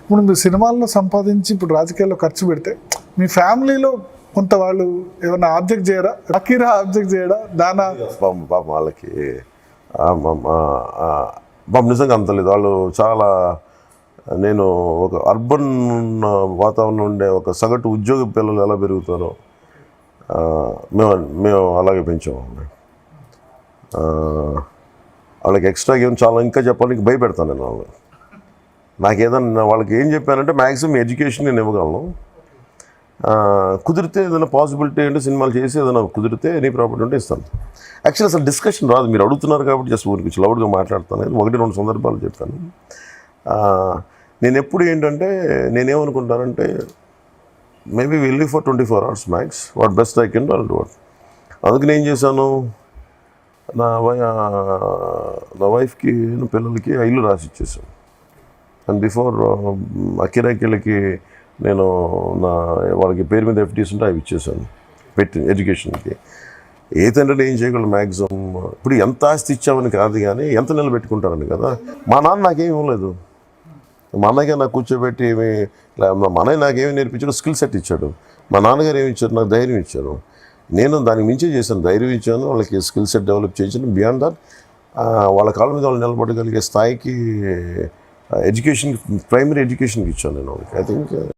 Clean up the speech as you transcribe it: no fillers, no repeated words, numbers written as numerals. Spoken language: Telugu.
ఇప్పుడు మీరు సినిమాల్లో సంపాదించి ఇప్పుడు రాజకీయాల్లో ఖర్చు పెడితే మీ ఫ్యామిలీలో కొంత వాళ్ళు ఏమన్నా ఆబ్జెక్ట్ చేయరా? అకీరా ఆబ్జెక్ట్ చేయడా? దానా పాపం వాళ్ళకి పాపం నిజంగా అంత లేదు. వాళ్ళు చాలా, నేను ఒక అర్బన్ వాతావరణం ఉండే ఒక సగటు ఉద్యోగ పిల్లలు ఎలా పెరుగుతారో మేము మేము అలాగే పెంచామండి. వాళ్ళకి ఎక్స్ట్రా ఏం చాలా ఇంకా చెప్పాలని భయపెడతాను నేను వాళ్ళని. నాకు ఏదన్నా వాళ్ళకి ఏం చెప్పానంటే మ్యాక్సిమం ఎడ్యుకేషన్ నేను ఇవ్వగలను. కుదిరితే ఏదైనా పాసిబిలిటీ అంటే సినిమాలు చేసి ఏదైనా కుదిరితే ఎనీ ప్రాపర్టీ ఉంటే ఇస్తాను. యాక్చువల్లీ అసలు డిస్కషన్ రాదు, మీరు అడుగుతున్నారు కాబట్టి జస్ట్ ఊరికి లౌడ్గా మాట్లాడతాను. 1-2 సందర్భాలు చెప్పాను. నేను ఎప్పుడు ఏంటంటే నేనేమనుకుంటానంటే maybe will live for 24 hours max, what best I can do what. అందుకని ఏం చేశాను, నా వైఫ్కి పిల్లలకి ఇల్లు రాసి ఇచ్చేసాను. అండ్ బిఫోర్ అకిరాకిలకి నేను వాళ్ళకి పేరు మీద ఎఫ్డీస్ ఉంటే అవి ఇచ్చేసాను పెట్టి ఎడ్యుకేషన్కి. ఏ తండ్రిని ఏం చేయగలరు మ్యాక్సిమం. ఇప్పుడు ఎంత ఆస్తి ఇచ్చామని కాదు కానీ ఎంత నిలబెట్టుకుంటారని కదా. మా నాన్న నాకేమి ఇవ్వలేదు, మా అన్నయ్య నాకు కూర్చోబెట్టి మా అన్నయ్య నాకేమి నేర్పించాడు, స్కిల్ సెట్ ఇచ్చాడు. మా నాన్నగారు ఏమి ఇచ్చారు, నాకు ధైర్యం ఇచ్చారు. నేను దానికి మించే చేశాను, ధైర్యం ఇచ్చాను, వాళ్ళకి స్కిల్ సెట్ డెవలప్ చేయించాను. బియాండ్ దట్ వాళ్ళ కాళ్ళ మీద వాళ్ళు నిలబడగలిగే స్థాయికి ఎడ్యుకేషన్, ప్రైమరీ ఎడ్యుకేషన్కి ఇచ్చాను నేను వాళ్ళకి. I think